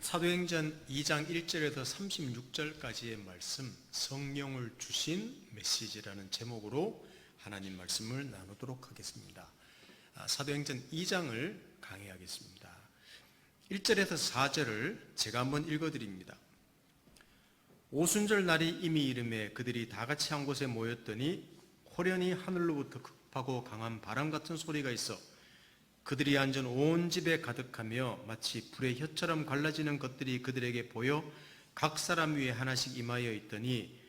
사도행전 2장 1절에서 36절까지의 말씀, 성령을 주신 메시지라는 제목으로 하나님 말씀을 나누도록 하겠습니다. 사도행전 2장을 강의하겠습니다. 1절에서 4절을 제가 한번 읽어드립니다. 오순절 날이 이미 이름에 그들이 다 같이 한 곳에 모였더니 호련히 하늘로부터 급하고 강한 바람 같은 소리가 있어 그들이 앉은 온 집에 가득하며 마치 불의 혀처럼 갈라지는 것들이 그들에게 보여 각 사람 위에 하나씩 임하여 있더니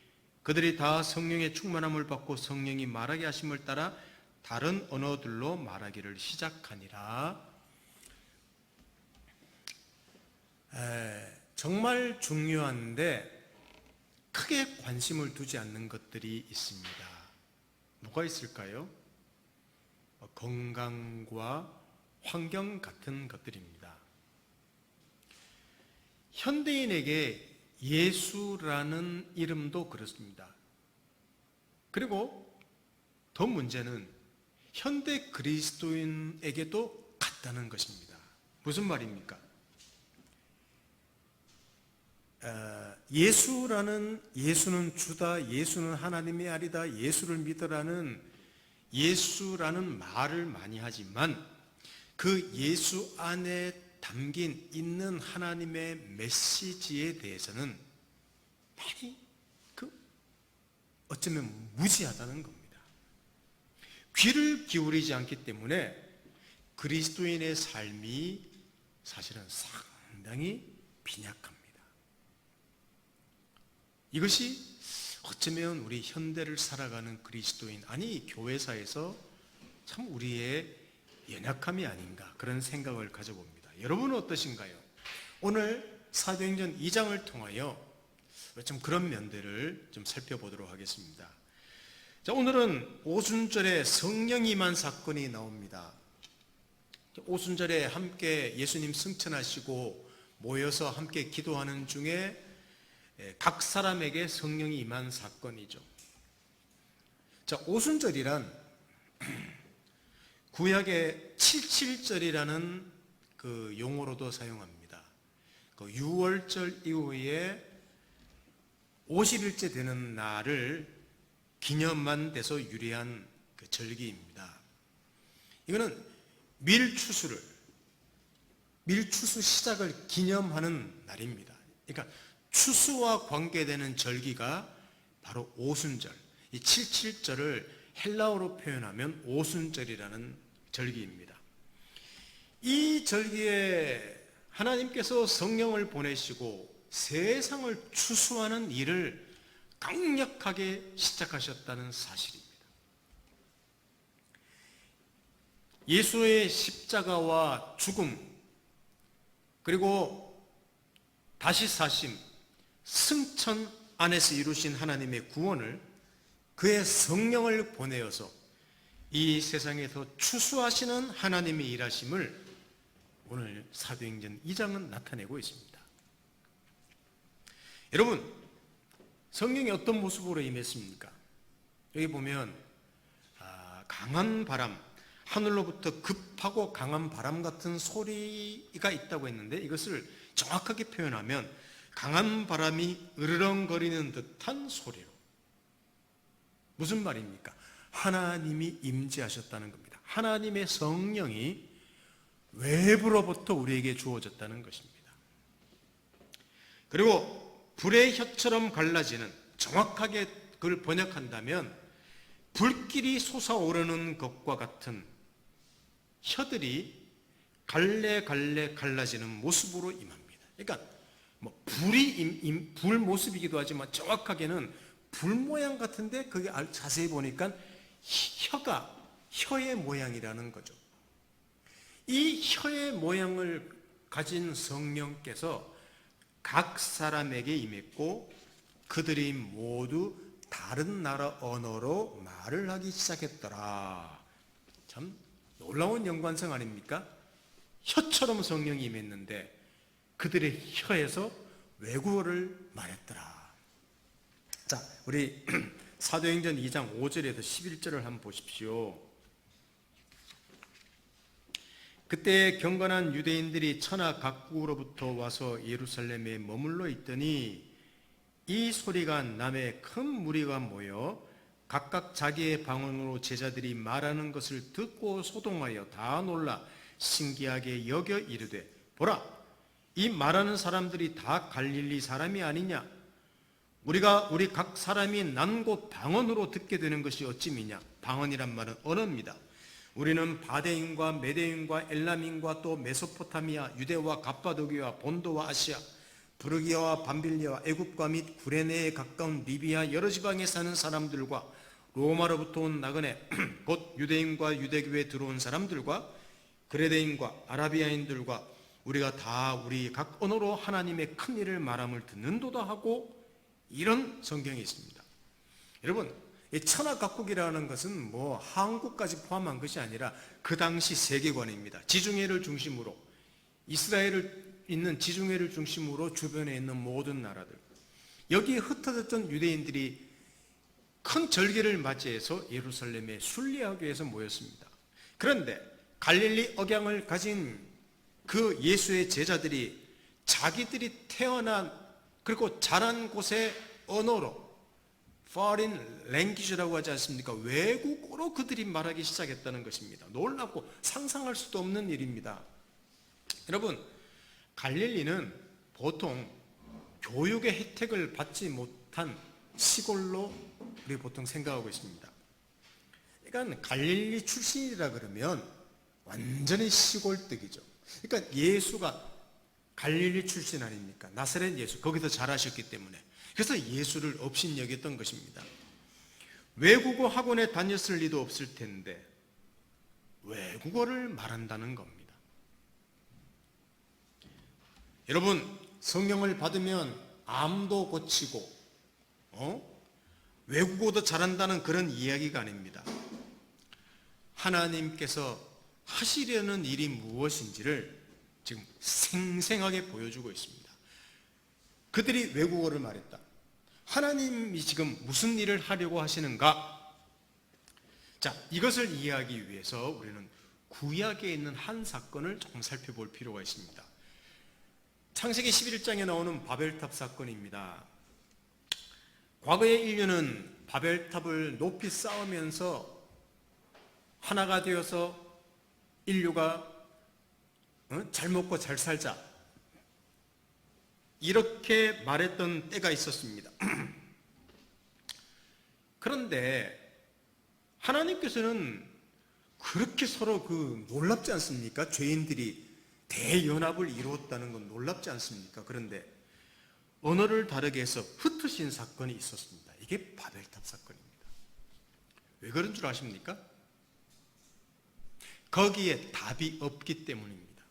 그들이 다 성령의 충만함을 받고 성령이 말하게 하심을 따라 다른 언어들로 말하기를 시작하니라. 정말 중요한데 크게 관심을 두지 않는 것들이 있습니다. 뭐가 있을까요? 건강과 환경 같은 것들입니다. 현대인에게 예수라는 이름도 그렇습니다. 그리고 더 문제는 현대 그리스도인에게도 같다는 것입니다. 무슨 말입니까? 예수는 주다, 예수는 하나님의 아리다, 예수를 믿으라는 예수라는 말을 많이 하지만 그 예수 안에 담긴 있는 하나님의 메시지에 대해서는 많이 어쩌면 무지하다는 겁니다. 귀를 기울이지 않기 때문에 그리스도인의 삶이 사실은 상당히 빈약합니다. 이것이 어쩌면 우리 현대를 살아가는 그리스도인, 아니 교회사에서 참 우리의 연약함이 아닌가 그런 생각을 가져봅니다. 여러분은 어떠신가요? 오늘 사도행전 2장을 통하여 좀 그런 면들을 좀 살펴보도록 하겠습니다. 자, 오늘은 오순절에 성령이 임한 사건이 나옵니다. 오순절에 함께 예수님 승천하시고 모여서 함께 기도하는 중에 각 사람에게 성령이 임한 사건이죠. 자, 오순절이란 구약의 77절이라는 그 용어로도 사용합니다. 그 유월절 이후에 50일째 되는 날을 기념한 데서 유래한 그 절기입니다. 이거는 밀추수 시작을 기념하는 날입니다. 그러니까 추수와 관계되는 절기가 바로 오순절, 이 77절을 헬라어로 표현하면 오순절이라는 절기입니다. 이 절기에 하나님께서 성령을 보내시고 세상을 추수하는 일을 강력하게 시작하셨다는 사실입니다. 예수의 십자가와 죽음, 그리고 다시 사심, 승천 안에서 이루신 하나님의 구원을 그의 성령을 보내어서 이 세상에서 추수하시는 하나님의 일하심을 오늘 사도행전 2장은 나타내고 있습니다. 여러분, 성령이 어떤 모습으로 임했습니까? 여기 보면 강한 바람, 하늘로부터 급하고 강한 바람 같은 소리가 있다고 했는데 이것을 정확하게 표현하면 강한 바람이 으르렁거리는 듯한 소리로. 무슨 말입니까? 하나님이 임재하셨다는 겁니다. 하나님의 성령이 외부로부터 우리에게 주어졌다는 것입니다. 그리고 불의 혀처럼 갈라지는, 정확하게 그걸 번역한다면 불길이 솟아오르는 것과 같은 혀들이 갈래갈래 갈라지는 모습으로 임합니다. 그러니까 불 모습이기도 하지만 정확하게는 불 모양 같은데 그게 자세히 보니까 혀의 모양이라는 거죠. 이 혀의 모양을 가진 성령께서 각 사람에게 임했고 그들이 모두 다른 나라 언어로 말을 하기 시작했더라. 참 놀라운 연관성 아닙니까? 혀처럼 성령이 임했는데 그들의 혀에서 외국어를 말했더라. 자, 우리 사도행전 2장 5절에서 11절을 한번 보십시오. 그때 경건한 유대인들이 천하 각국으로부터 와서 예루살렘에 머물러 있더니 이 소리가 남에 큰 무리가 모여 각각 자기의 방언으로 제자들이 말하는 것을 듣고 소동하여 다 놀라 신기하게 여겨 이르되 보라, 이 말하는 사람들이 다 갈릴리 사람이 아니냐? 우리가 우리 각 사람이 난 곳 방언으로 듣게 되는 것이 어찌미냐? 방언이란 말은 언어입니다. 우리는 바데인과 메데인과 엘람인과 또 메소포타미아, 유대와 갑바도기와 본도와 아시아, 부르기아와 밤빌리아와 애굽과 및 구레네에 가까운 리비아 여러 지방에 사는 사람들과 로마로부터 온 나그네 곧 유대인과 유대교에 들어온 사람들과 그레데인과 아라비아인들과 우리가 다 우리 각 언어로 하나님의 큰 일을 말함을 듣는도다 하고 이런 성경이 있습니다. 여러분, 이 천하 각국이라는 것은 뭐 한국까지 포함한 것이 아니라 그 당시 세계관입니다. 지중해를 중심으로 이스라엘을 있는 지중해를 중심으로 주변에 있는 모든 나라들, 여기에 흩어졌던 유대인들이 큰 절기를 맞이해서 예루살렘에 순례하기 위해서 모였습니다. 그런데 갈릴리 억양을 가진 그 예수의 제자들이 자기들이 태어난 그리고 자란 곳의 언어로 foreign language라고 하지 않습니까? 외국어로 그들이 말하기 시작했다는 것입니다. 놀랍고 상상할 수도 없는 일입니다. 여러분, 갈릴리는 보통 교육의 혜택을 받지 못한 시골로 우리 보통 생각하고 있습니다. 그러니까 갈릴리 출신이라 그러면 완전히 시골뜨기죠. 그러니까 예수가 갈릴리 출신 아닙니까? 나사렛 예수, 거기서 자라셨기 때문에. 그래서 예수를 업신여겼던 것입니다. 외국어 학원에 다녔을 리도 없을 텐데 외국어를 말한다는 겁니다. 여러분, 성령을 받으면 암도 고치고 외국어도 잘한다는 그런 이야기가 아닙니다. 하나님께서 하시려는 일이 무엇인지를 지금 생생하게 보여주고 있습니다. 그들이 외국어를 말했다. 하나님이 지금 무슨 일을 하려고 하시는가? 자, 이것을 이해하기 위해서 우리는 구약에 있는 한 사건을 조금 살펴볼 필요가 있습니다. 창세기 11장에 나오는 바벨탑 사건입니다. 과거의 인류는 바벨탑을 높이 쌓으면서 하나가 되어서 인류가 잘 먹고 잘 살자 이렇게 말했던 때가 있었습니다. 그런데 하나님께서는 그렇게 서로 놀랍지 않습니까? 죄인들이 대연합을 이루었다는 건 놀랍지 않습니까? 그런데 언어를 다르게 해서 흩으신 사건이 있었습니다. 이게 바벨탑 사건입니다. 왜 그런 줄 아십니까? 거기에 답이 없기 때문입니다.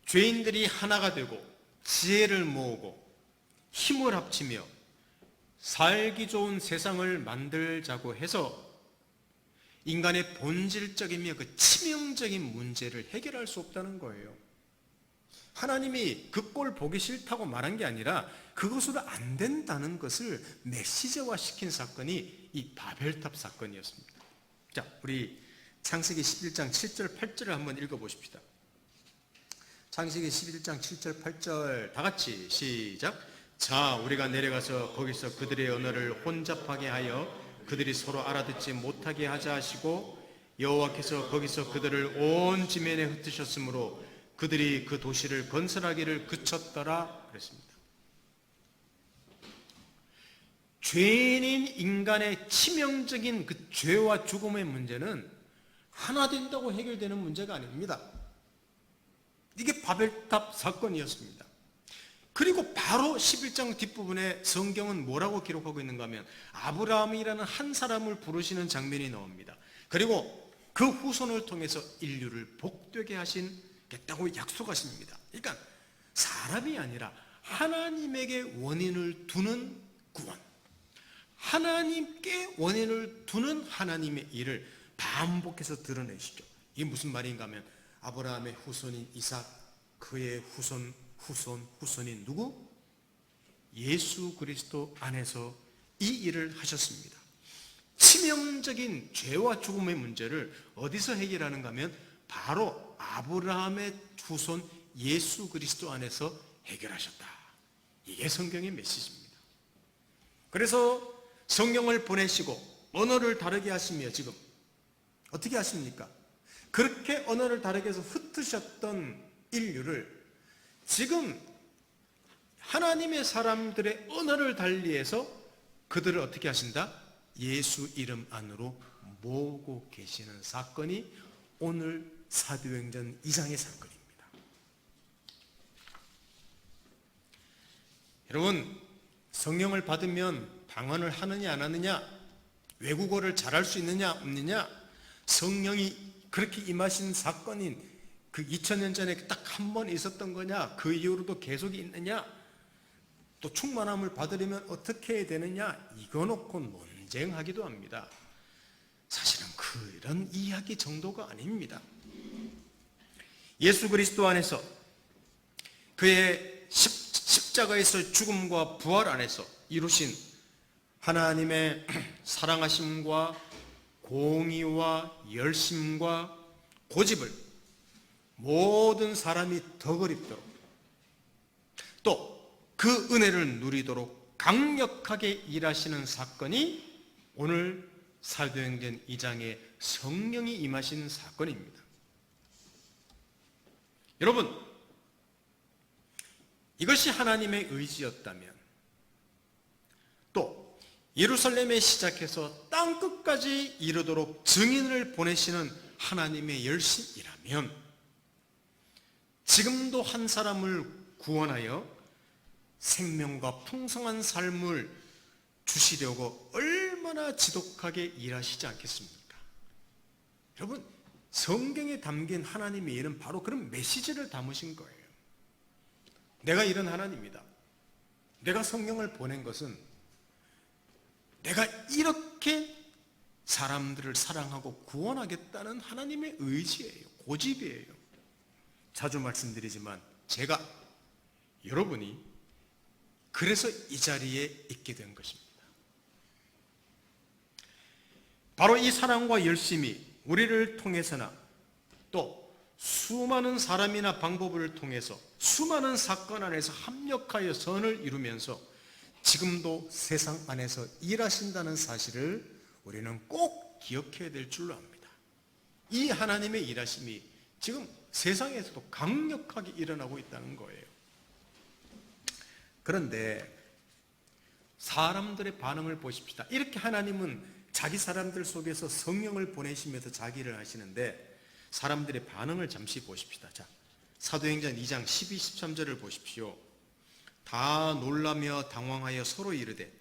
죄인들이 하나가 되고 지혜를 모으고 힘을 합치며 살기 좋은 세상을 만들자고 해서 인간의 본질적이며 그 치명적인 문제를 해결할 수 없다는 거예요. 하나님이 그 꼴 보기 싫다고 말한 게 아니라 그것으로 안 된다는 것을 메시지화 시킨 사건이 이 바벨탑 사건이었습니다. 자, 우리 창세기 11장 7절 8절을 한번 읽어보십시다. 창세기 11장 7절 8절 다 같이 시작. 자, 우리가 내려가서 거기서 그들의 언어를 혼잡하게 하여 그들이 서로 알아듣지 못하게 하자 하시고 여호와께서 거기서 그들을 온 지면에 흩으셨으므로 그들이 그 도시를 건설하기를 그쳤더라 그랬습니다. 죄인인 인간의 치명적인 그 죄와 죽음의 문제는 하나 된다고 해결되는 문제가 아닙니다. 이게 바벨탑 사건이었습니다. 그리고 바로 11장 뒷부분에 성경은 뭐라고 기록하고 있는가 하면 아브라함이라는 한 사람을 부르시는 장면이 나옵니다. 그리고 그 후손을 통해서 인류를 복되게 하시겠다고 약속하십니다. 그러니까 사람이 아니라 하나님에게 원인을 두는 구원, 하나님께 원인을 두는 하나님의 일을 반복해서 드러내시죠. 이게 무슨 말인가 하면 아브라함의 후손인 이삭, 그의 후손인 누구? 예수 그리스도 안에서 이 일을 하셨습니다. 치명적인 죄와 죽음의 문제를 어디서 해결하는가 하면 바로 아브라함의 후손 예수 그리스도 안에서 해결하셨다. 이게 성경의 메시지입니다. 그래서 성령을 보내시고 언어를 다르게 하시며 지금 어떻게 하십니까? 그렇게 언어를 다르게 해서 흩으셨던 인류를 지금 하나님의 사람들의 언어를 달리해서 그들을 어떻게 하신다? 예수 이름 안으로 모으고 계시는 사건이 오늘 사도행전 2장의 사건입니다. 여러분, 성령을 받으면 방언을 하느냐 안 하느냐, 외국어를 잘할 수 있느냐 없느냐, 성령이 그렇게 임하신 사건인 그 2000년 전에 딱 한 번 있었던 거냐, 그 이후로도 계속 있느냐, 또 충만함을 받으려면 어떻게 해야 되느냐, 이거 놓고 논쟁하기도 합니다. 사실은 그런 이야기 정도가 아닙니다. 예수 그리스도 안에서 그의 십자가에서 죽음과 부활 안에서 이루신 하나님의 사랑하심과 공의와 열심과 고집을 모든 사람이 덕을 또 그 은혜를 누리도록 강력하게 일하시는 사건이 오늘 사도행전 2장에 성령이 임하신 사건입니다. 여러분, 이것이 하나님의 의지였다면 또 예루살렘에 시작해서 땅끝까지 이르도록 증인을 보내시는 하나님의 열심이라면 지금도 한 사람을 구원하여 생명과 풍성한 삶을 주시려고 얼마나 지독하게 일하시지 않겠습니까? 여러분, 성경에 담긴 하나님의 일은 바로 그런 메시지를 담으신 거예요. 내가 이런 하나님이다. 내가 성령을 보낸 것은 내가 이렇게 사람들을 사랑하고 구원하겠다는 하나님의 의지예요. 고집이에요. 자주 말씀드리지만 제가, 여러분이 그래서 이 자리에 있게 된 것입니다. 바로 이 사랑과 열심이 우리를 통해서나 또 수많은 사람이나 방법을 통해서 수많은 사건 안에서 합력하여 선을 이루면서 지금도 세상 안에서 일하신다는 사실을 우리는 꼭 기억해야 될 줄로 압니다. 이 하나님의 일하심이 지금 세상에서도 강력하게 일어나고 있다는 거예요. 그런데 사람들의 반응을 보십시다. 이렇게 하나님은 자기 사람들 속에서 성령을 보내시면서 자기를 하시는데 사람들의 반응을 잠시 보십시다. 자, 사도행전 2장 12, 13절을 보십시오. 다 놀라며 당황하여 서로 이르되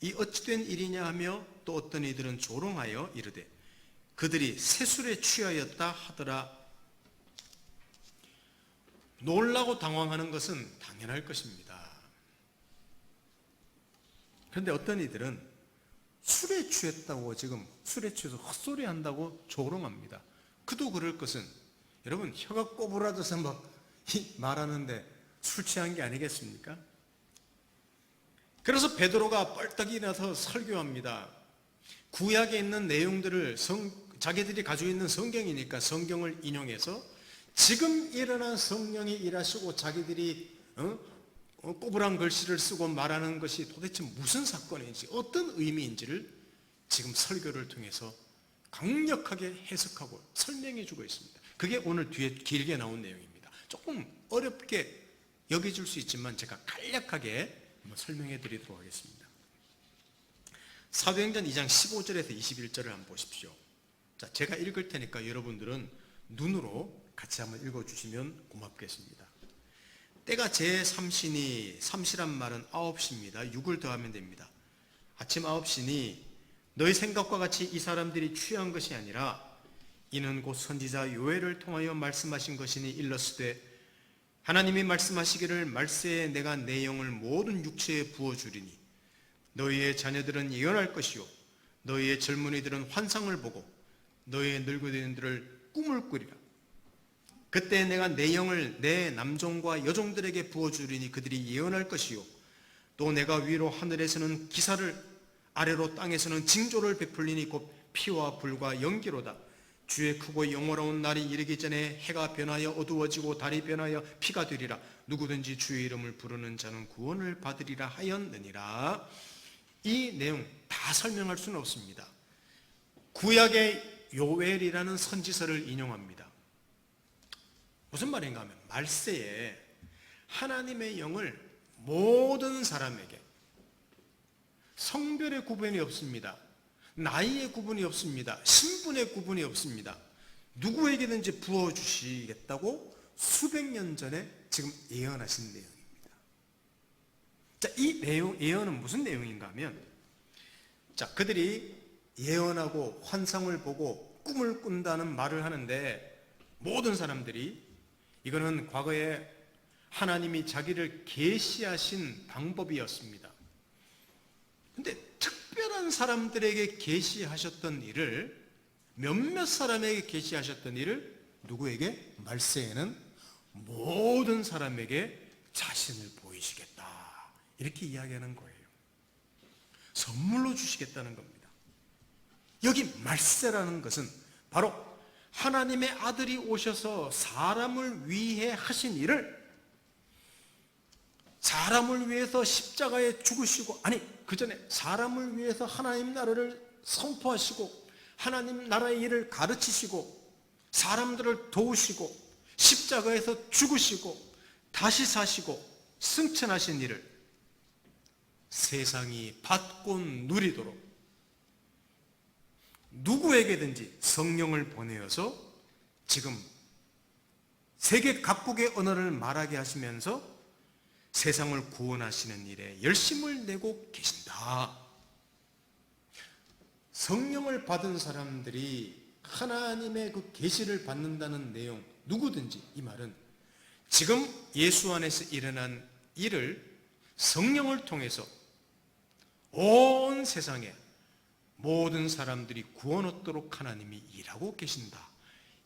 이 어찌된 일이냐 하며 또 어떤 이들은 조롱하여 이르되 그들이 새술에 취하였다 하더라. 놀라고 당황하는 것은 당연할 것입니다. 그런데 어떤 이들은 술에 취했다고 지금 술에 취해서 헛소리 한다고 조롱합니다. 그도 그럴 것은 여러분 혀가 꼬부라져서 막 말하는데 술 취한 게 아니겠습니까? 그래서 베드로가 뻘떡 일어나서 설교합니다. 구약에 있는 내용들을 자기들이 가지고 있는 성경이니까 성경을 인용해서 지금 일어난 성령이 일하시고 자기들이 꼬부랑 글씨를 쓰고 말하는 것이 도대체 무슨 사건인지 어떤 의미인지를 지금 설교를 통해서 강력하게 해석하고 설명해 주고 있습니다. 그게 오늘 뒤에 길게 나온 내용입니다. 조금 어렵게 여겨질 수 있지만 제가 간략하게 한번 설명해 드리도록 하겠습니다. 사도행전 2장 15절에서 21절을 한번 보십시오. 자, 제가 읽을 테니까 여러분들은 눈으로 같이 한번 읽어주시면 고맙겠습니다. 때가 제3시니 3시란 말은 9시입니다. 6을 더하면 됩니다. 아침 9시니 너희 생각과 같이 이 사람들이 취한 것이 아니라 이는 곧 선지자 요엘을 통하여 말씀하신 것이니 일렀으되 하나님이 말씀하시기를 말세에 내가 내 영을 모든 육체에 부어주리니 너희의 자녀들은 예언할 것이요 너희의 젊은이들은 환상을 보고 너희의 늙은이들을 꿈을 꾸리라. 그때 내가 내 영을 내 남종과 여종들에게 부어주리니 그들이 예언할 것이요 또 내가 위로 하늘에서는 기사를 아래로 땅에서는 징조를 베풀리니 곧 피와 불과 연기로다. 주의 크고 영원로운 날이 이르기 전에 해가 변하여 어두워지고 달이 변하여 피가 되리라. 누구든지 주의 이름을 부르는 자는 구원을 받으리라 하였느니라. 이 내용 다 설명할 수는 없습니다. 구약의 요엘이라는 선지서를 인용합니다. 무슨 말인가 하면 말세에 하나님의 영을 모든 사람에게, 성별의 구분이 없습니다. 나이의 구분이 없습니다. 신분의 구분이 없습니다. 누구에게든지 부어주시겠다고 수백 년 전에 지금 예언하신 내용입니다. 자, 이 예언은 무슨 내용인가 하면, 자, 그들이 예언하고 환상을 보고 꿈을 꾼다는 말을 하는데, 모든 사람들이 이거는 과거에 하나님이 자기를 계시하신 방법이었습니다. 근데 특별한 사람들에게 계시하셨던 일을, 몇몇 사람에게 계시하셨던 일을 누구에게? 말세에는 모든 사람에게 자신을 보이시겠다, 이렇게 이야기하는 거예요. 선물로 주시겠다는 겁니다. 여기 말세라는 것은 바로 하나님의 아들이 오셔서 사람을 위해 하신 일을, 사람을 위해서 십자가에 죽으시고, 아니 그 전에 사람을 위해서 하나님 나라를 선포하시고 하나님 나라의 일을 가르치시고 사람들을 도우시고 십자가에서 죽으시고 다시 사시고 승천하신 일을 세상이 받고 누리도록 누구에게든지 성령을 보내어서 지금 세계 각국의 언어를 말하게 하시면서 세상을 구원하시는 일에 열심을 내고 계신다. 성령을 받은 사람들이 하나님의 그 계시를 받는다는 내용, 누구든지, 이 말은 지금 예수 안에서 일어난 일을 성령을 통해서 온 세상에 모든 사람들이 구원 얻도록 하나님이 일하고 계신다.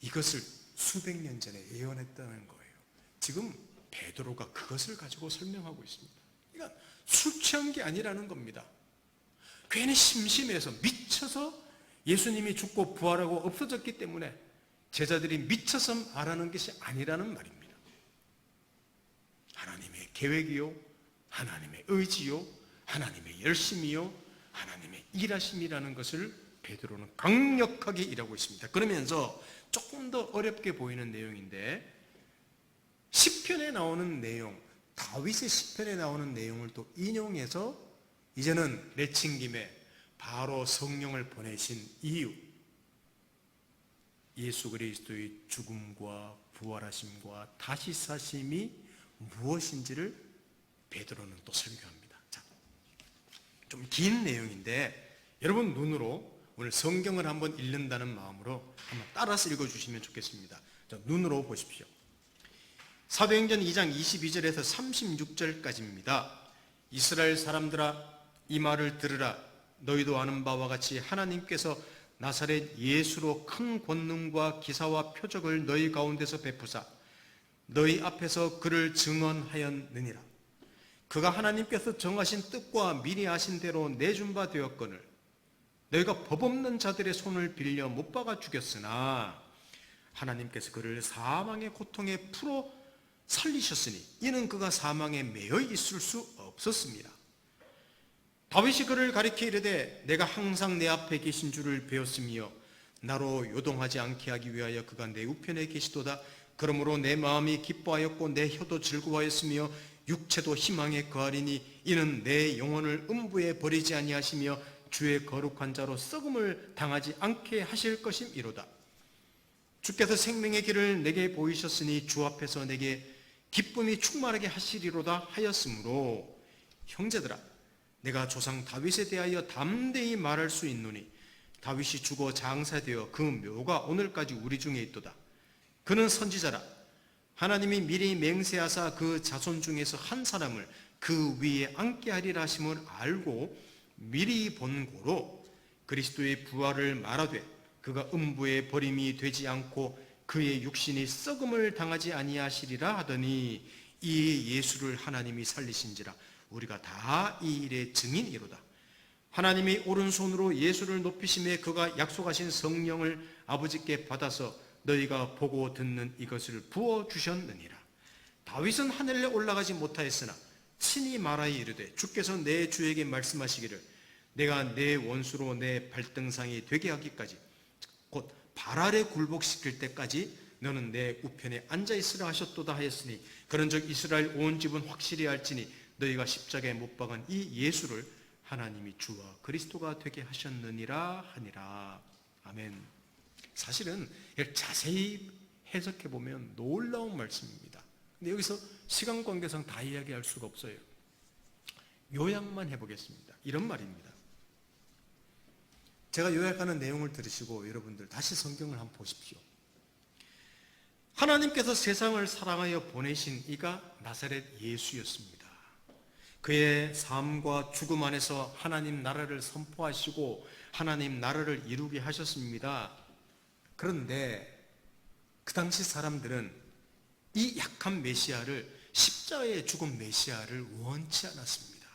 이것을 수백 년 전에 예언했다는 거예요. 지금 베드로가 그것을 가지고 설명하고 있습니다. 그러니까 술 취한 게 아니라는 겁니다. 괜히 심심해서 미쳐서 예수님이 죽고 부활하고 없어졌기 때문에 제자들이 미쳐서 말하는 것이 아니라는 말입니다. 하나님의 계획이요, 하나님의 의지요, 하나님의 열심이요, 하나님의 일하심이라는 것을 베드로는 강력하게 일하고 있습니다. 그러면서 조금 더 어렵게 보이는 내용인데, 시편에 나오는 내용, 다윗의 시편에 나오는 내용을 또 인용해서 이제는 내친김에 바로 성령을 보내신 이유, 예수 그리스도의 죽음과 부활하심과 다시 사심이 무엇인지를 베드로는 또 설교합니다. 자, 좀 긴 내용인데 여러분 눈으로 오늘 성경을 한번 읽는다는 마음으로 한번 따라서 읽어주시면 좋겠습니다. 자, 눈으로 보십시오. 사도행전 2장 22절에서 36절까지입니다. 이스라엘 사람들아, 이 말을 들으라. 너희도 아는 바와 같이 하나님께서 나사렛 예수로 큰 권능과 기사와 표적을 너희 가운데서 베푸사 너희 앞에서 그를 증언하였느니라. 그가 하나님께서 정하신 뜻과 미리 아신 대로 내준 바 되었거늘 너희가 법 없는 자들의 손을 빌려 못 박아 죽였으나 하나님께서 그를 사망의 고통에 풀어 살리셨으니 이는 그가 사망에 매여 있을 수 없었습니다. 다윗이 그를 가리켜 이르되 내가 항상 내 앞에 계신 줄을 배웠으며 나로 요동하지 않게 하기 위하여 그가 내 우편에 계시도다. 그러므로 내 마음이 기뻐하였고 내 혀도 즐거워하였으며 육체도 희망에 거하리니 이는 내 영혼을 음부에 버리지 아니하시며 주의 거룩한 자로 썩음을 당하지 않게 하실 것임이로다. 주께서 생명의 길을 내게 보이셨으니 주 앞에서 내게 기쁨이 충만하게 하시리로다 하였으므로 형제들아, 내가 조상 다윗에 대하여 담대히 말할 수 있노니 다윗이 죽어 장사되어 그 묘가 오늘까지 우리 중에 있도다. 그는 선지자라. 하나님이 미리 맹세하사 그 자손 중에서 한 사람을 그 위에 앉게 하리라 하심을 알고 미리 본 고로 그리스도의 부활을 말하되 그가 음부에 버림이 되지 않고 그의 육신이 썩음을 당하지 아니하시리라 하더니 이 예수를 하나님이 살리신지라 우리가 다 이 일의 증인이로다. 하나님이 오른손으로 예수를 높이심에 그가 약속하신 성령을 아버지께 받아서 너희가 보고 듣는 이것을 부어주셨느니라. 다윗은 하늘에 올라가지 못하였으나 친히 말하여 이르되 주께서 내 주에게 말씀하시기를 내가 내 원수로 내 발등상이 되게 하기까지 곧 발 아래 굴복시킬 때까지 너는 내 우편에 앉아있으라 하셨도다 하였으니 그런즉 이스라엘 온 집은 확실히 알지니 너희가 십자가에 못 박은 이 예수를 하나님이 주와 그리스도가 되게 하셨느니라 하니라. 아멘. 사실은 이걸 자세히 해석해 보면 놀라운 말씀입니다. 근데 여기서 시간 관계상 다 이야기할 수가 없어요. 요약만 해보겠습니다. 이런 말입니다. 제가 요약하는 내용을 들으시고 여러분들 다시 성경을 한번 보십시오. 하나님께서 세상을 사랑하여 보내신 이가 나사렛 예수였습니다. 그의 삶과 죽음 안에서 하나님 나라를 선포하시고 하나님 나라를 이루게 하셨습니다. 그런데 그 당시 사람들은 이 약한 메시아를, 십자가에 죽은 메시아를 원치 않았습니다.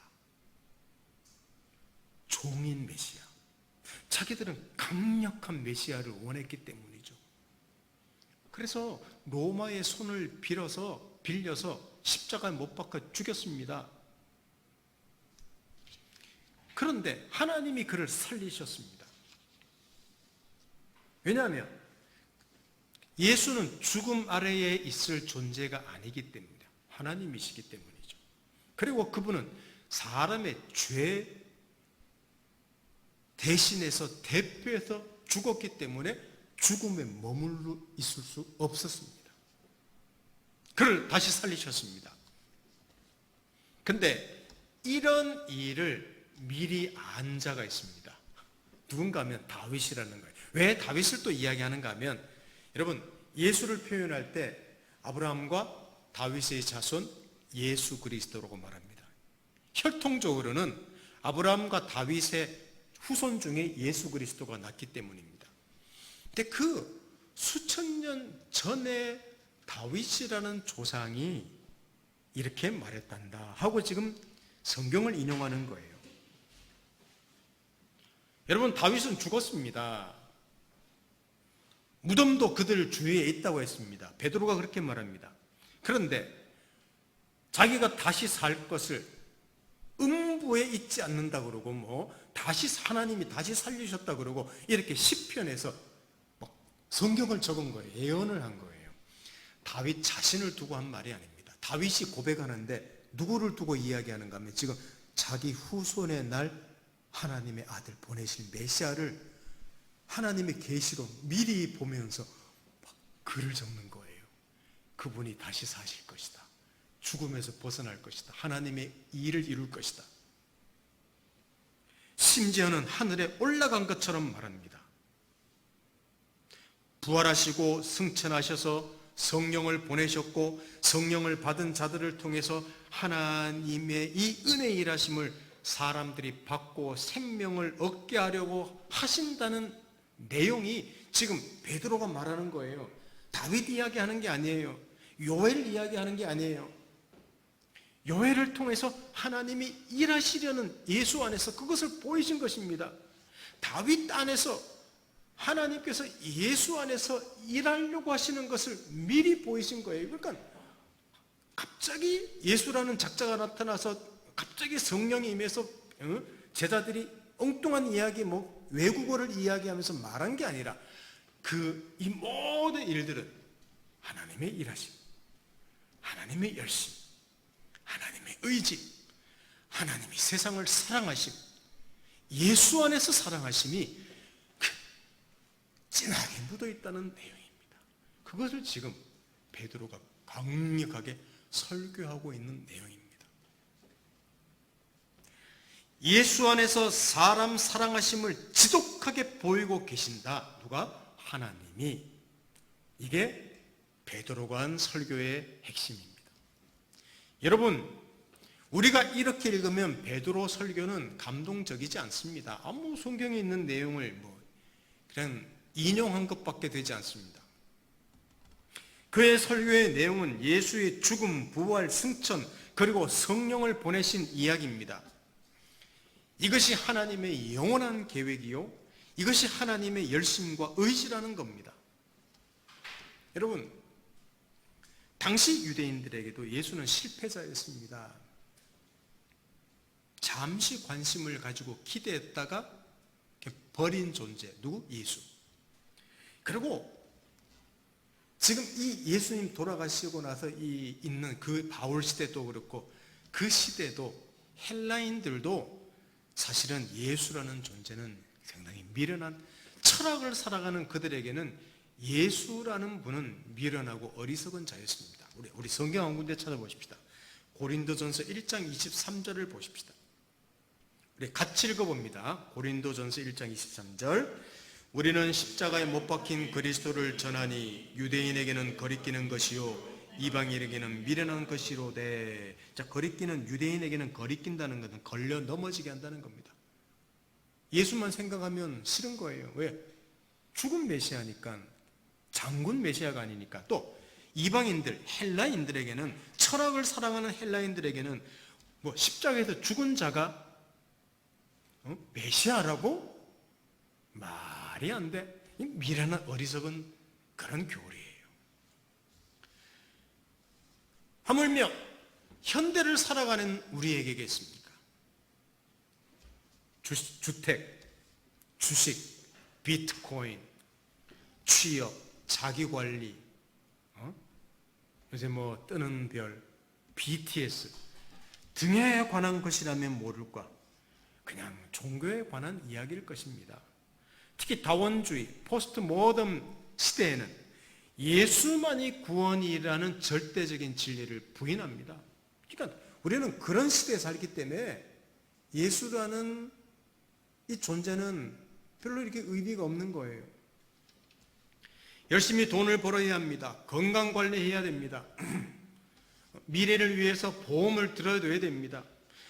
종인 메시아, 자기들은 강력한 메시아를 원했기 때문이죠. 그래서 로마의 손을 빌려서 십자가에 못 박아 죽였습니다. 그런데 하나님이 그를 살리셨습니다. 왜냐하면 예수는 죽음 아래에 있을 존재가 아니기 때문이다. 하나님이시기 때문이죠. 그리고 그분은 사람의 죄 대신해서 대표해서 죽었기 때문에 죽음에 머물러 있을 수 없었습니다. 그를 다시 살리셨습니다. 근데 이런 일을 미리 안 자가 있습니다. 누군가 하면 다윗이라는 거예요. 왜 다윗을 또 이야기하는가 하면 여러분 예수를 표현할 때 아브라함과 다윗의 자손 예수 그리스도라고 말합니다. 혈통적으로는 아브라함과 다윗의 후손 중에 예수 그리스도가 났기 때문입니다. 근데 그 수천 년 전에 다윗이라는 조상이 이렇게 말했단다 하고 지금 성경을 인용하는 거예요. 여러분 다윗은 죽었습니다. 무덤도 그들 주위에 있다고 했습니다. 베드로가 그렇게 말합니다. 그런데 자기가 다시 살 것을 음부에 있지 않는다 그러고 하나님이 다시 살리셨다 그러고 이렇게 시편에서 성경을 적은 거예요. 예언을 한 거예요. 다윗 자신을 두고 한 말이 아닙니다. 다윗이 고백하는데 누구를 두고 이야기하는가 하면 지금 자기 후손의 날 하나님의 아들 보내실 메시아를 하나님의 계시로 미리 보면서 글을 적는 거예요. 그분이 다시 사실 것이다. 죽음에서 벗어날 것이다. 하나님의 일을 이룰 것이다. 심지어는 하늘에 올라간 것처럼 말합니다. 부활하시고 승천하셔서 성령을 보내셨고 성령을 받은 자들을 통해서 하나님의 이 은혜의 일하심을 사람들이 받고 생명을 얻게 하려고 하신다는 내용이 지금 베드로가 말하는 거예요. 다윗 이야기하는 게 아니에요. 요엘 이야기하는 게 아니에요. 요엘을 통해서 하나님이 일하시려는 예수 안에서 그것을 보이신 것입니다. 다윗 안에서 하나님께서 예수 안에서 일하려고 하시는 것을 미리 보이신 거예요. 그러니까 갑자기 예수라는 작자가 나타나서 갑자기 성령이 임해서 제자들이 엉뚱한 이야기 외국어를 이야기하면서 말한 게 아니라 이 모든 일들은 하나님의 일하심, 하나님의 열심, 하나님의 의지, 하나님이 세상을 사랑하심, 예수 안에서 사랑하심이 진하게 묻어있다는 내용입니다. 그것을 지금 베드로가 강력하게 설교하고 있는 내용입니다. 예수 안에서 사람 사랑하심을 지독하게 보이고 계신다. 누가? 하나님이. 이게 베드로가 한 설교의 핵심입니다. 여러분, 우리가 이렇게 읽으면 베드로 설교는 감동적이지 않습니다. 아무 성경에 있는 내용을 그냥 인용한 것밖에 되지 않습니다. 그의 설교의 내용은 예수의 죽음, 부활, 승천, 그리고 성령을 보내신 이야기입니다. 이것이 하나님의 영원한 계획이요, 이것이 하나님의 열심과 의지라는 겁니다. 여러분, 당시 유대인들에게도 예수는 실패자였습니다. 잠시 관심을 가지고 기대했다가 버린 존재, 누구? 예수. 그리고 지금 이 예수님 돌아가시고 나서 있는 그 바울 시대도 그렇고, 그 시대도 헬라인들도 사실은 예수라는 존재는 상당히 미련한, 철학을 살아가는 그들에게는 예수라는 분은 미련하고 어리석은 자였습니다. 우리 성경 한 군데 찾아보십시다. 고린도전서 1장 23절을 보십시다. 우리 같이 읽어봅니다. 고린도전서 1장 23절. 우리는 십자가에 못 박힌 그리스도를 전하니 유대인에게는 거리끼는 것이요 이방인에게는 미련한 것이로되. 자, 거리끼는, 유대인에게는 거리낀다는 것은 걸려 넘어지게 한다는 겁니다. 예수만 생각하면 싫은 거예요. 왜? 죽은 메시아니까, 장군 메시아가 아니니까. 또 이방인들, 헬라인들에게는, 철학을 사랑하는 헬라인들에게는 뭐 십자가에서 죽은 자가 메시아라고? 말이 안 돼. 미련한 어리석은 그런 교리예요. 하물며 현대를 살아가는 우리에게겠습니까? 주택, 주식, 비트코인, 취업, 자기관리, 요새 뭐 뜨는 별, BTS 등에 관한 것이라면 모를까? 그냥 종교에 관한 이야기일 것입니다. 특히 다원주의, 포스트 모던 시대에는 예수만이 구원이라는 절대적인 진리를 부인합니다. 그러니까 우리는 그런 시대에 살기 때문에 예수라는 이 존재는 별로 이렇게 의미가 없는 거예요. 열심히 돈을 벌어야 합니다. 건강 관리해야 됩니다. 미래를 위해서 보험을 들어둬야 됩니다.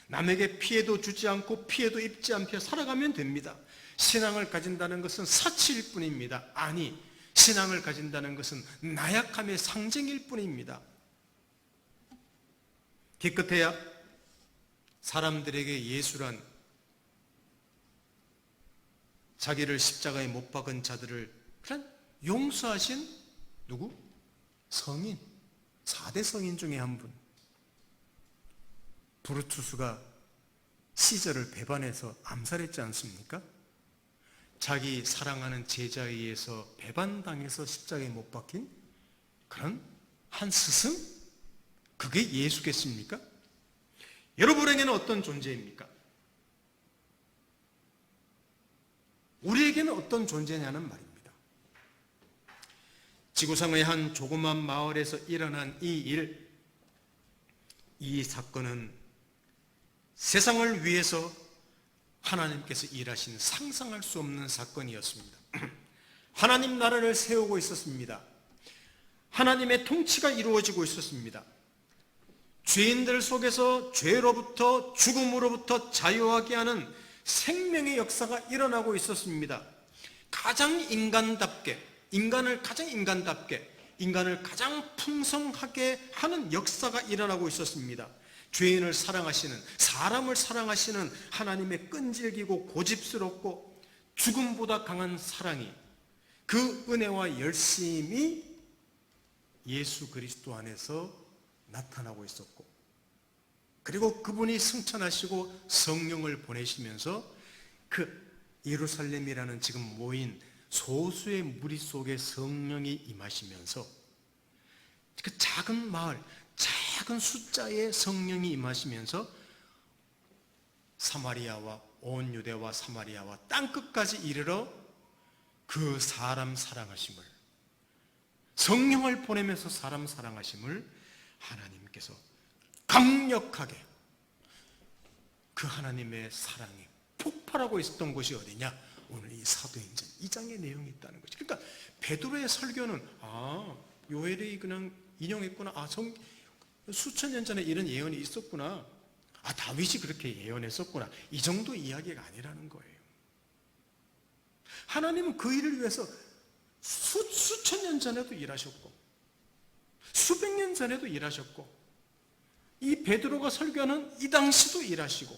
남에게 피해도 주지 않고 피해도 입지 않게 살아가면 됩니다. 신앙을 가진다는 것은 사치일 뿐입니다. 아니, 신앙을 가진다는 것은 나약함의 상징일 뿐입니다. 기껏해야 사람들에게 예수란 자기를 십자가에 못 박은 자들을 그냥 용서하신 누구? 성인, 4대 성인 중에 한 분. 브루투스가 시저를 배반해서 암살했지 않습니까? 자기 사랑하는 제자에 의해서 배반당해서 십자가에 못 박힌 그런 한 스승? 그게 예수겠습니까? 여러분에게는 어떤 존재입니까? 우리에게는 어떤 존재냐는 말입니다. 지구상의 한 조그만 마을에서 일어난 이 일, 이 사건은 세상을 위해서 하나님께서 일하신 상상할 수 없는 사건이었습니다. 하나님 나라를 세우고 있었습니다. 하나님의 통치가 이루어지고 있었습니다. 죄인들 속에서 죄로부터, 죽음으로부터 자유하게 하는 생명의 역사가 일어나고 있었습니다. 가장 인간답게, 인간을 가장 인간답게, 인간을 가장 풍성하게 하는 역사가 일어나고 있었습니다. 죄인을 사랑하시는, 사람을 사랑하시는 하나님의 끈질기고 고집스럽고 죽음보다 강한 사랑이, 그 은혜와 열심이 예수 그리스도 안에서 나타나고 있었고, 그리고 그분이 승천하시고 성령을 보내시면서 그 예루살렘이라는 지금 모인 소수의 무리 속에 성령이 임하시면서 그 작은 마을, 작은 숫자의 성령이 임하시면서 사마리아와 온 유대와 사마리아와 땅끝까지 이르러 그 사람 사랑하심을, 성령을 보내면서 사람 사랑하심을 하나님께서 강력하게, 그 하나님의 사랑이 폭발하고 있었던 곳이 어디냐? 오늘 이 사도행전 2장의 내용이 있다는 거죠. 그러니까 베드로의 설교는 요엘이 그냥 인용했구나, 수천 년 전에 이런 예언이 있었구나, 다윗이 그렇게 예언했었구나, 이 정도 이야기가 아니라는 거예요. 하나님은 그 일을 위해서 수천 년 전에도 일하셨고 수백 년 전에도 일하셨고, 이 베드로가 설교하는 이 당시도 일하시고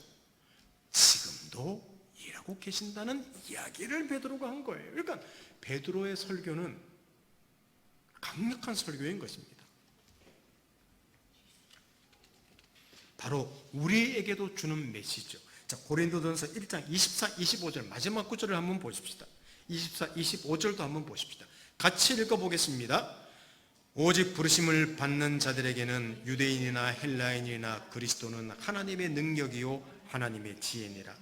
지금도 지금도 일하고 계신다는 이야기를 베드로가 한 거예요. 그러니까 베드로의 설교는 강력한 설교인 것입니다. 바로 우리에게도 주는 메시지죠. 자, 고린도전서 1장 24, 25절 마지막 구절을 한번 보십시다. 24, 25절도 한번 보십시다. 같이 읽어보겠습니다. 오직 부르심을 받는 자들에게는 유대인이나 헬라인이나 그리스도는 하나님의 능력이요 하나님의 지혜니라.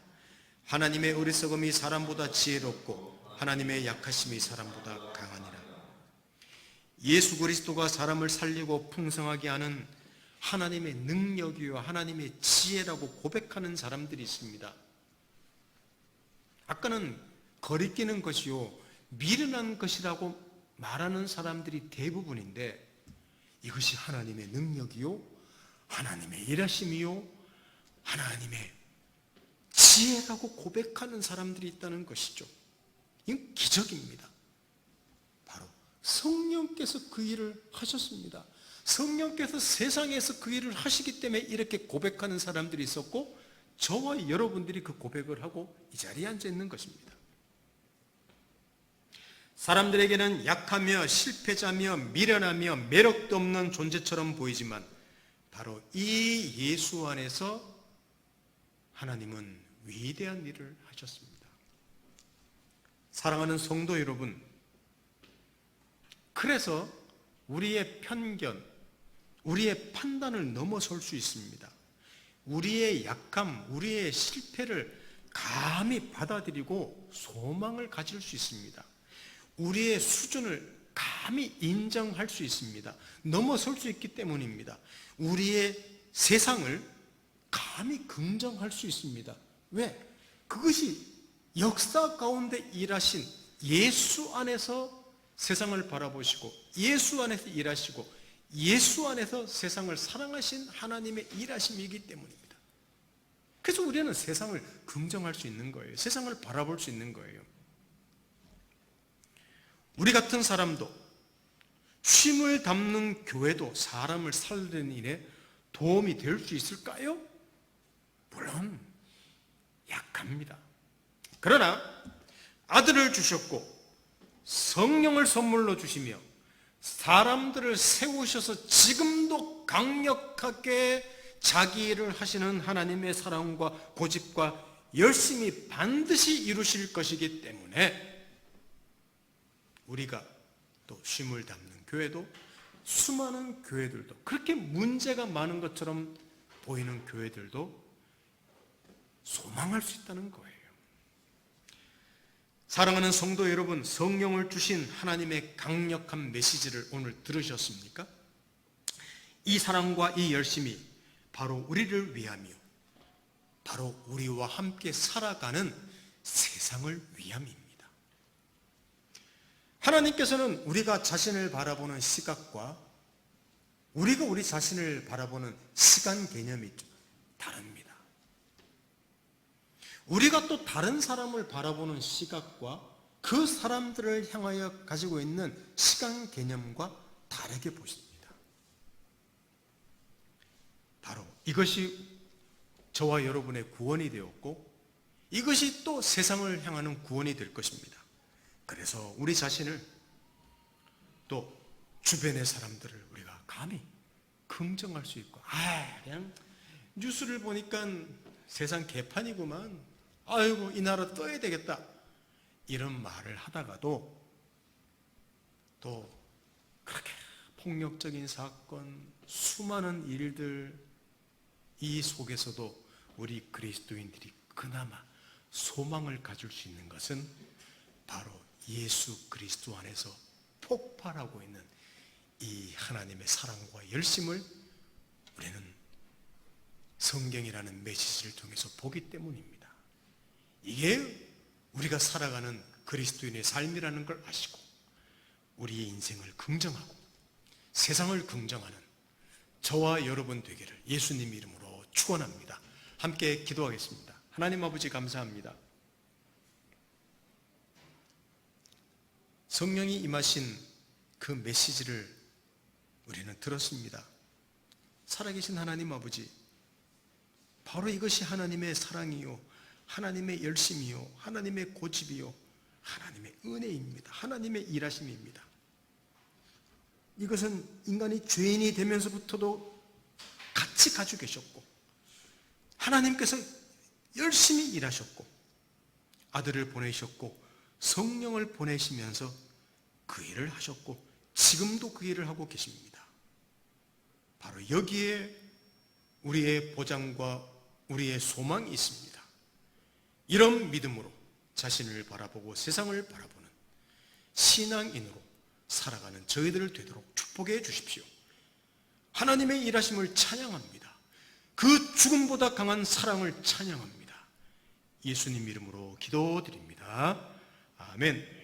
하나님의 어리석음이 사람보다 지혜롭고 하나님의 약하심이 사람보다 강하니라. 예수 그리스도가 사람을 살리고 풍성하게 하는 하나님의 능력이요 하나님의 지혜라고 고백하는 사람들이 있습니다. 아까는 거리끼는 것이요 미련한 것이라고 말하는 사람들이 대부분인데, 이것이 하나님의 능력이요 하나님의 일하심이요 하나님의 지혜라고 고백하는 사람들이 있다는 것이죠. 이건 기적입니다. 바로 성령께서 그 일을 하셨습니다. 성령께서 세상에서 그 일을 하시기 때문에 이렇게 고백하는 사람들이 있었고, 저와 여러분들이 그 고백을 하고 이 자리에 앉아 있는 것입니다. 사람들에게는 약하며 실패자며 미련하며 매력도 없는 존재처럼 보이지만 바로 이 예수 안에서 하나님은 위대한 일을 하셨습니다. 사랑하는 성도 여러분, 그래서 우리의 편견, 우리의 판단을 넘어설 수 있습니다. 우리의 약함, 우리의 실패를 감히 받아들이고 소망을 가질 수 있습니다. 우리의 수준을 감히 인정할 수 있습니다. 넘어설 수 있기 때문입니다. 우리의 세상을 감히 긍정할 수 있습니다. 왜? 그것이 역사 가운데 일하신 예수 안에서 세상을 바라보시고 예수 안에서 일하시고 예수 안에서 세상을 사랑하신 하나님의 일하심이기 때문입니다. 그래서 우리는 세상을 긍정할 수 있는 거예요. 세상을 바라볼 수 있는 거예요. 우리 같은 사람도 쉼을 담는 교회도 사람을 살리는 일에 도움이 될 수 있을까요? 물론 약합니다. 그러나 아들을 주셨고 성령을 선물로 주시며 사람들을 세우셔서 지금도 강력하게 자기 일을 하시는 하나님의 사랑과 고집과 열심히 반드시 이루실 것이기 때문에 우리가 또 쉼을 담는 교회도 수많은 교회들도 그렇게 문제가 많은 것처럼 보이는 교회들도 소망할 수 있다는 거예요. 사랑하는 성도 여러분, 성령을 주신 하나님의 강력한 메시지를 오늘 들으셨습니까? 이 사랑과 이 열심이 바로 우리를 위하며 바로 우리와 함께 살아가는 세상을 위함입니다. 하나님께서는 우리가 자신을 바라보는 시각과 우리가 우리 자신을 바라보는 시간 개념이 좀 다릅니다. 우리가 또 다른 사람을 바라보는 시각과 그 사람들을 향하여 가지고 있는 시간 개념과 다르게 보십니다. 바로 이것이 저와 여러분의 구원이 되었고 이것이 또 세상을 향하는 구원이 될 것입니다. 그래서 우리 자신을 또 주변의 사람들을 우리가 감히 긍정할 수 있고, 그냥 뉴스를 보니까 세상 개판이구만, 아이고 이 나라 떠야 되겠다, 이런 말을 하다가도 또 그렇게 폭력적인 사건, 수많은 일들, 이 속에서도 우리 그리스도인들이 그나마 소망을 가질 수 있는 것은 바로 예수 그리스도 안에서 폭발하고 있는 이 하나님의 사랑과 열심을 우리는 성경이라는 메시지를 통해서 보기 때문입니다. 이게 우리가 살아가는 그리스도인의 삶이라는 걸 아시고 우리의 인생을 긍정하고 세상을 긍정하는 저와 여러분 되기를 예수님 이름으로 축원합니다. 함께 기도하겠습니다. 하나님 아버지 감사합니다. 성령이 임하신 그 메시지를 우리는 들었습니다. 살아계신 하나님 아버지, 바로 이것이 하나님의 사랑이요 하나님의 열심이요, 하나님의 고집이요, 하나님의 은혜입니다. 하나님의 일하심입니다. 이것은 인간이 죄인이 되면서부터도 같이 가지고 계셨고, 하나님께서 열심히 일하셨고, 아들을 보내셨고, 성령을 보내시면서 그 일을 하셨고, 지금도 그 일을 하고 계십니다. 바로 여기에 우리의 보장과 우리의 소망이 있습니다. 이런 믿음으로 자신을 바라보고 세상을 바라보는 신앙인으로 살아가는 저희들을 되도록 축복해 주십시오. 하나님의 일하심을 찬양합니다. 그 죽음보다 강한 사랑을 찬양합니다. 예수님 이름으로 기도드립니다. 아멘.